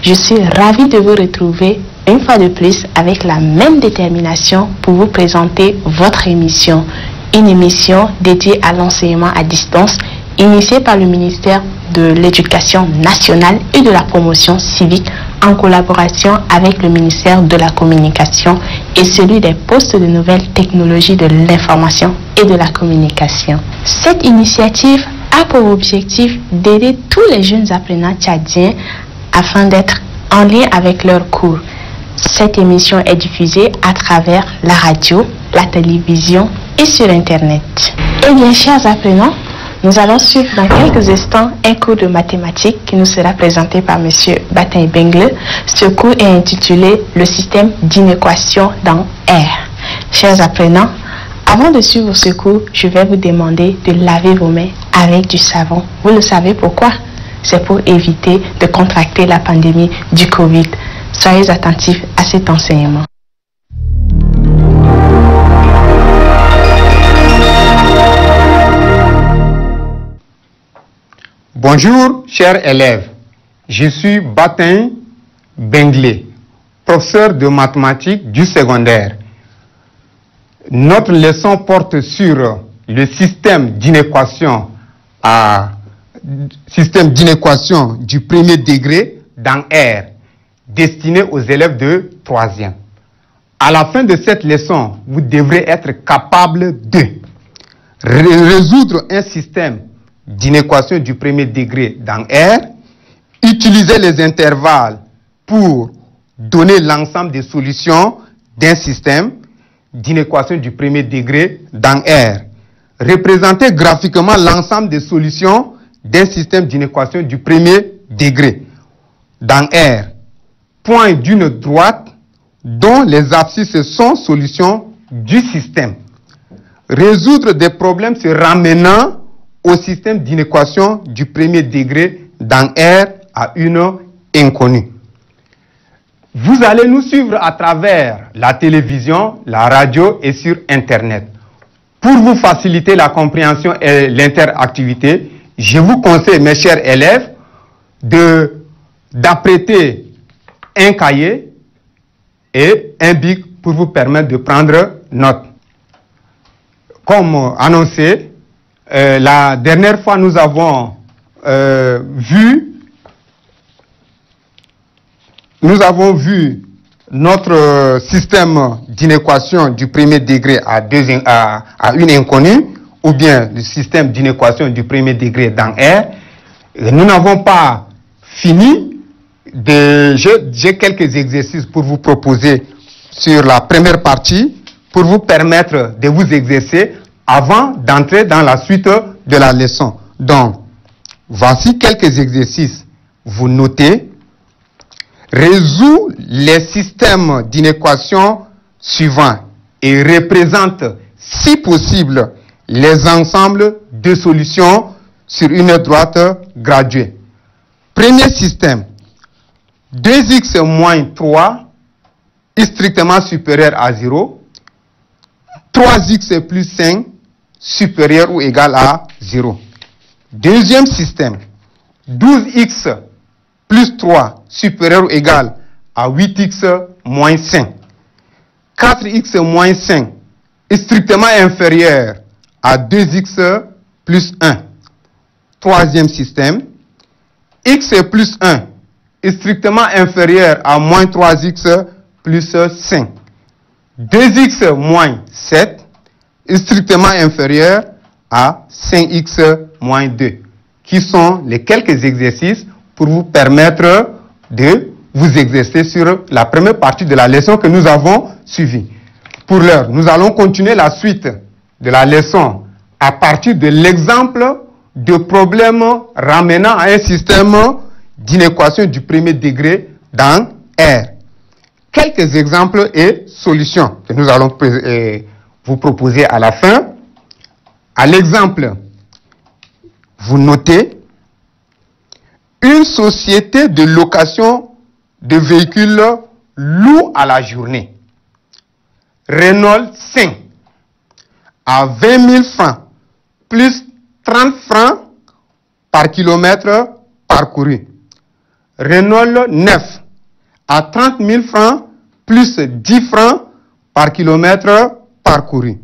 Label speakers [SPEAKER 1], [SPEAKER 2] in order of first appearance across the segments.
[SPEAKER 1] Je suis ravie de vous retrouver une fois de plus avec la même détermination pour vous présenter votre émission. Une émission dédiée à l'enseignement à distance initiée par le ministère de l'Éducation nationale et de la promotion civique en collaboration avec le ministère de la Communication et celui des postes de nouvelles technologies de l'information et de la communication. Cette initiative a pour objectif d'aider tous les jeunes apprenants tchadiens afin d'être en lien avec leurs cours. Cette émission est diffusée à travers la radio, la télévision et sur Internet. Eh bien, chers apprenants, nous allons suivre dans quelques instants un cours de mathématiques qui nous sera présenté par M. Batin Bengle. Ce cours est intitulé « Le système d'inéquation dans R ». Chers apprenants, avant de suivre ce cours, je vais vous demander de laver vos mains avec du savon. Vous le savez pourquoi? C'est pour éviter de contracter la pandémie du Covid. Soyez attentifs à cet enseignement.
[SPEAKER 2] Bonjour, chers élèves. Je suis Batin Bengle, professeur de mathématiques du secondaire. Notre leçon porte sur le système d'inéquation du premier degré dans R, destiné aux élèves de 3e. À la fin de cette leçon, vous devrez être capable de résoudre un système d'inéquation du premier degré dans R, utiliser les intervalles pour donner l'ensemble des solutions d'un système d'inéquation du premier degré dans R, représenter graphiquement l'ensemble des solutions d'un système d'inéquation du premier degré dans R, point d'une droite dont les abscisses sont solutions du système, résoudre des problèmes se ramenant au système d'inéquation du premier degré dans R à une inconnue. Vous allez nous suivre à travers la télévision, la radio et sur Internet. Pour vous faciliter la compréhension et l'interactivité, je vous conseille, mes chers élèves, d'apprêter un cahier et un bic pour vous permettre de prendre note. Comme annoncé, la dernière fois, nous avons vu notre système d'inéquation du premier degré à une inconnue, ou bien le système d'inéquation du premier degré dans R. Nous n'avons pas fini. J'ai quelques exercices pour vous proposer sur la première partie, pour vous permettre de vous exercer avant d'entrer dans la suite de la leçon. Donc, voici quelques exercices. Vous notez. Résout les systèmes d'inéquation suivants et représente, si possible, les ensembles de solutions sur une droite graduée. Premier système. 2x moins 3 est strictement supérieur à 0. 3x plus 5 supérieur ou égal à 0. Deuxième système. 12x plus 3 supérieur ou égal à 8x moins 5. 4x moins 5 est strictement inférieur à 2x plus 1. Troisième système. X plus 1 est strictement inférieur à moins 3x plus 5. 2x moins 7 est strictement inférieur à 5x moins 2, qui sont les quelques exercices pour vous permettre de vous exercer sur la première partie de la leçon que nous avons suivie. Pour l'heure, nous allons continuer la suite de la leçon à partir de l'exemple de problème ramenant à un système d'inéquation du premier degré dans R. Quelques exemples et solutions que nous allons vous proposer à la fin. À l'exemple, vous notez une société de location de véhicules loue à la journée. Renault 5 à 20 000 francs plus 30 francs par kilomètre parcouru. Renault 9 à 30 000 francs plus 10 francs par kilomètre parcouru.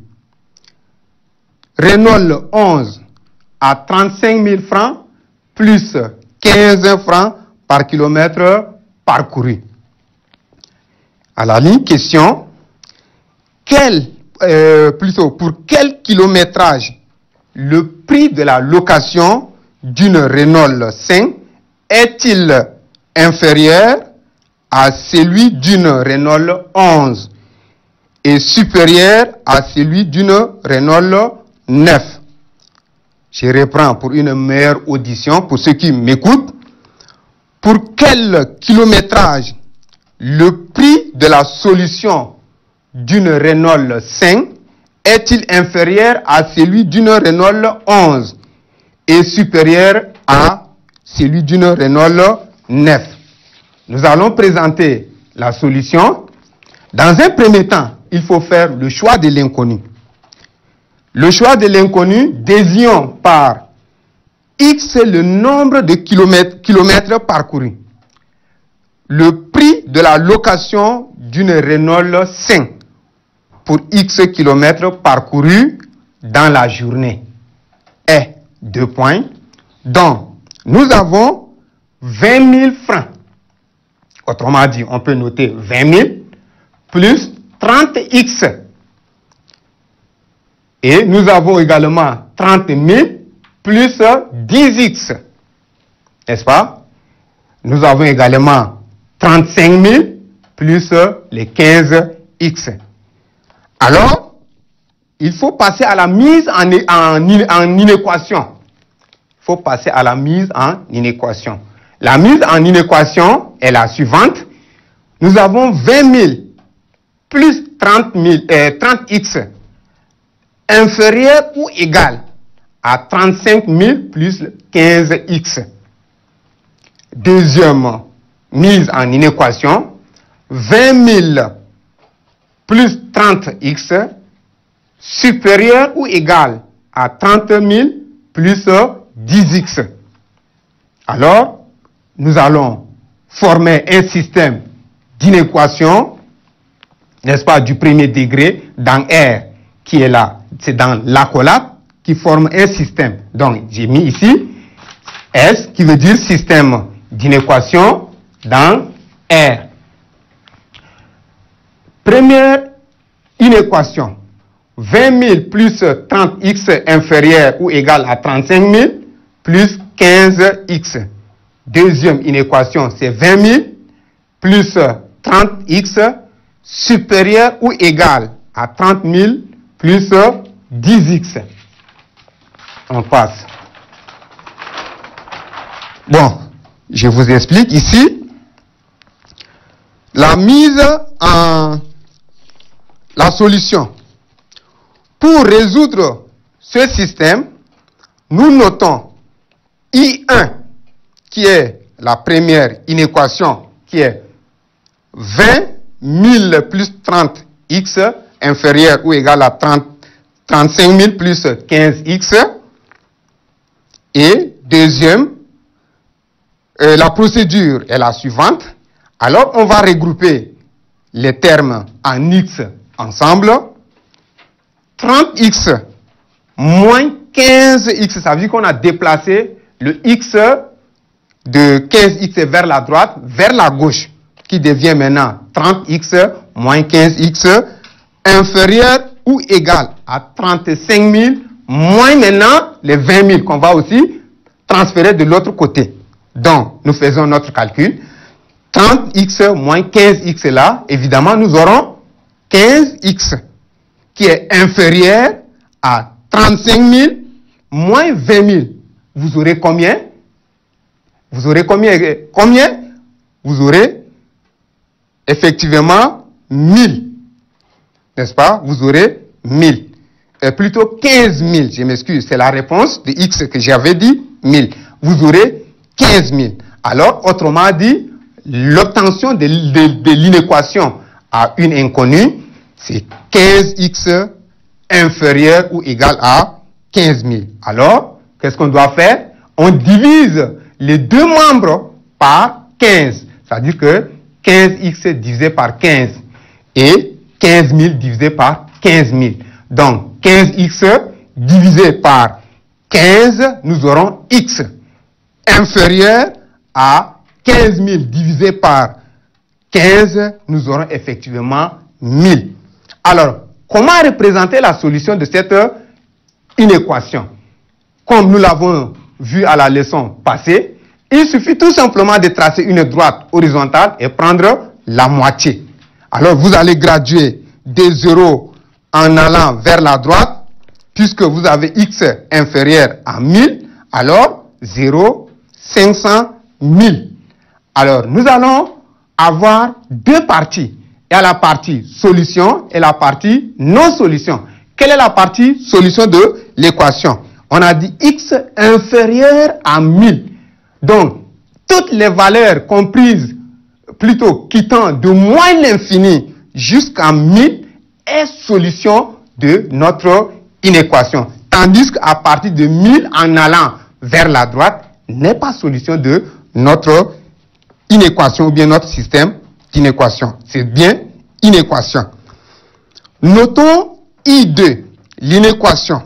[SPEAKER 2] Renault 11 à 35 000 francs plus 15 francs par kilomètre parcouru. À la ligne question, pour quel kilométrage le prix de la location d'une Renault 5 est-il inférieur à celui d'une Renault 11 et supérieur à celui d'une Renault 9? Je reprends pour une meilleure audition pour ceux qui m'écoutent. Pour quel kilométrage le prix de la solution d'une Renault 5 est-il inférieur à celui d'une Renault 11 et supérieur à celui d'une Renault 9? Nous allons présenter la solution. Dans un premier temps, il faut faire le choix de l'inconnu. Le choix de l'inconnu, désignons par X le nombre de kilomètres parcourus. Le prix de la location d'une Renault 5 pour X kilomètres parcourus dans la journée est 2 points. Donc, nous avons 20 000 francs. Autrement dit, on peut noter 20 000 plus 30X. Et nous avons également 30 000 plus 10X. N'est-ce pas? Nous avons également 35 000 plus les 15X. Alors, il faut passer à la mise en inéquation. Il faut passer à la mise en inéquation. La mise en inéquation est la suivante. Nous avons 20 000 plus 30X inférieur ou égal à 35 000 plus 15X. Deuxième mise en inéquation, 20 000 plus 30X supérieur ou égal à 30 000 plus 10X. Alors, nous allons former un système d'inéquation, n'est-ce pas, du premier degré dans R qui est là. C'est dans l'accolade qui forme un système. Donc, j'ai mis ici S qui veut dire système d'inéquation dans R. Première inéquation. 20 000 plus 30X inférieur ou égal à 35 000 plus 15X. Deuxième inéquation, c'est 20 000 plus 30X supérieur ou égal à 30 000 plus 10X. On passe. Bon, je vous explique ici. La mise en la solution. Pour résoudre ce système, nous notons I1 qui est la première inéquation qui est 20 000 plus 30X inférieur ou égal à 35 000 plus 15X. Et deuxième, la procédure est la suivante. Alors, on va regrouper les termes en X ensemble. 30X moins 15X, ça veut dire qu'on a déplacé le X de 15X vers la droite, vers la gauche, qui devient maintenant 30X moins 15X inférieur ou égal à 35 000 moins maintenant les 20 000 qu'on va aussi transférer de l'autre côté. Donc, nous faisons notre calcul. 30X moins 15X là, évidemment, nous aurons 15X qui est inférieur à 35 000 moins 20 000. Vous aurez combien? Vous aurez combien? Vous aurez effectivement 1000. N'est-ce pas? Vous aurez 1000. Plutôt 15 000, je m'excuse, c'est la réponse de X que j'avais dit, 1000. Vous aurez 15 000. Alors, autrement dit, l'obtention de l'inéquation à une inconnue, c'est 15X inférieur ou égal à 15 000. Alors, qu'est-ce qu'on doit faire? On divise les deux membres par 15. C'est-à-dire que 15x divisé par 15 et 15 000 divisé par 15 000. Donc, 15x divisé par 15, nous aurons x inférieur à 15 000 divisé par 15, nous aurons effectivement 1000. Alors, comment représenter la solution de cette inéquation? Comme nous l'avons vu à la leçon passée, il suffit tout simplement de tracer une droite horizontale et prendre la moitié. Alors, vous allez graduer des 0 en allant vers la droite, puisque vous avez x inférieur à 1000, alors 0, 500, 1000. Alors, nous allons avoir deux parties. Il y a la partie solution et la partie non-solution. Quelle est la partie solution de l'équation? On a dit x inférieur à 1000. Donc, toutes les valeurs comprises, plutôt quittant de moins l'infini jusqu'à 1000 est solution de notre inéquation. Tandis qu'à partir de 1000 en allant vers la droite n'est pas solution de notre inéquation ou bien notre système d'inéquation. C'est bien inéquation. Notons I2, l'inéquation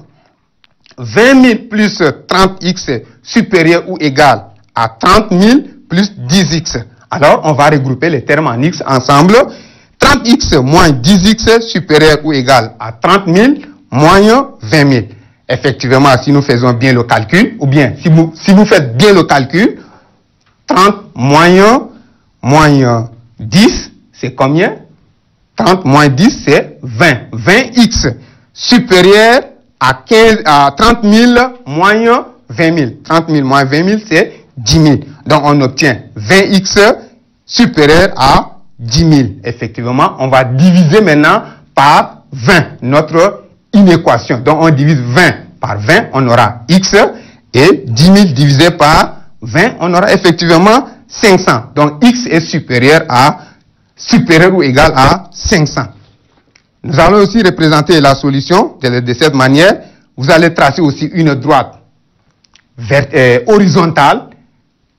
[SPEAKER 2] 20 000 plus 30x supérieur ou égal à 30 000 plus 10x. Alors, on va regrouper les termes en x ensemble. 30x moins 10x supérieur ou égal à 30 000 moins 20 000. Effectivement, si nous faisons bien le calcul, ou bien si vous faites bien le calcul, 30 moins 10, c'est combien? 30 moins 10, c'est 20. 20x supérieur à 30 000 moins 20 000. 30 000 moins 20 000, c'est 10 000. Donc, on obtient 20x supérieur à 10 000. Effectivement, on va diviser maintenant par 20, notre inéquation. Donc, on divise 20 par 20, on aura x, et 10 000 divisé par 20, on aura effectivement 500. Donc, x est supérieur ou égal à 500. Nous allons aussi représenter la solution de cette manière. Vous allez tracer aussi une droite horizontale,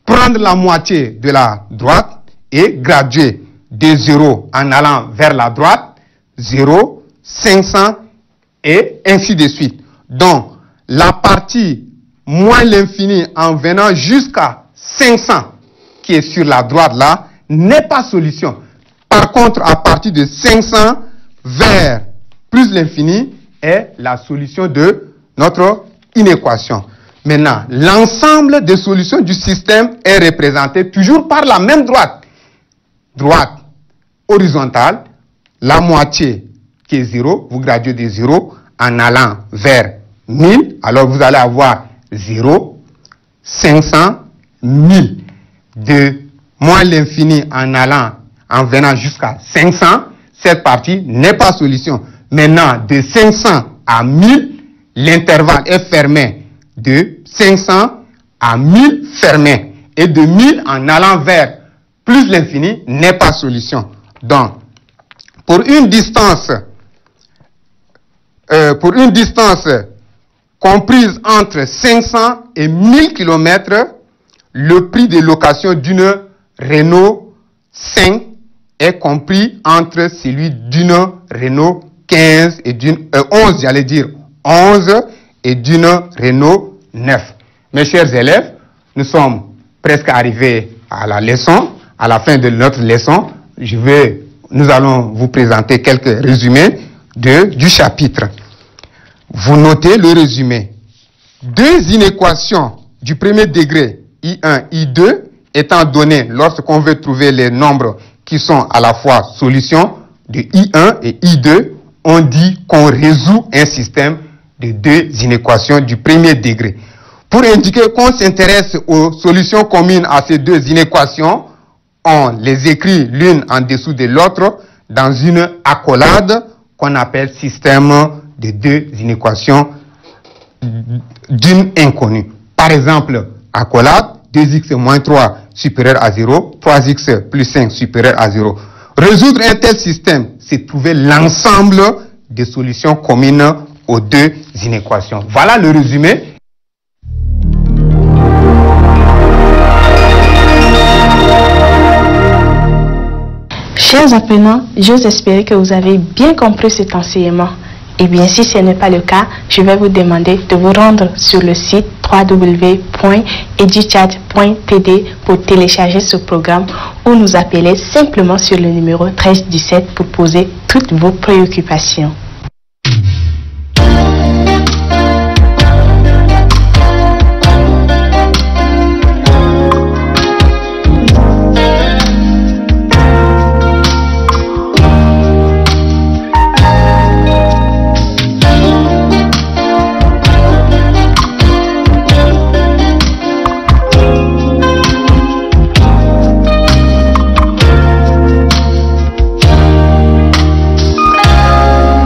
[SPEAKER 2] prendre la moitié de la droite et graduer des 0 en allant vers la droite, 0, 500 et ainsi de suite. Donc, la partie moins l'infini en venant jusqu'à 500 qui est sur la droite là, n'est pas solution. Par contre, à partir de 500 vers plus l'infini est la solution de notre inéquation. Maintenant, l'ensemble des solutions du système est représenté toujours par la même droite. Droite horizontale, la moitié qui est 0, vous graduez de 0 en allant vers 1000, alors vous allez avoir 0, 500, 1000. De moins l'infini en venant jusqu'à 500, cette partie n'est pas solution. Maintenant, de 500 à 1000, l'intervalle est fermé. De 500 à 1000 fermé. Et de 1000 en allant vers plus l'infini n'est pas solution. Donc, pour une distance comprise entre 500 et 1000 km, le prix de location d'une Renault 5 est compris entre celui d'une Renault 15 et d'une 11, j'allais dire 11 et d'une Renault 9. Mes chers élèves, nous sommes presque arrivés à la leçon. À la fin de notre leçon, nous allons vous présenter quelques résumés du chapitre. Vous notez le résumé. Deux inéquations du premier degré, I1, I2, étant données lorsqu'on veut trouver les nombres qui sont à la fois solutions de I1 et I2, on dit qu'on résout un système de deux inéquations du premier degré. Pour indiquer qu'on s'intéresse aux solutions communes à ces deux inéquations, on les écrit l'une en dessous de l'autre dans une accolade qu'on appelle système de deux inéquations d'une inconnue. Par exemple, accolade, 2x moins 3 supérieur à 0, 3x plus 5 supérieur à 0. Résoudre un tel système, c'est trouver l'ensemble des solutions communes aux deux inéquations. Voilà le résumé.
[SPEAKER 1] Chers apprenants, j'ose espérer que vous avez bien compris cet enseignement. Et bien, si ce n'est pas le cas, je vais vous demander de vous rendre sur le site www.educhat.td pour télécharger ce programme ou nous appeler simplement sur le numéro 1317 pour poser toutes vos préoccupations.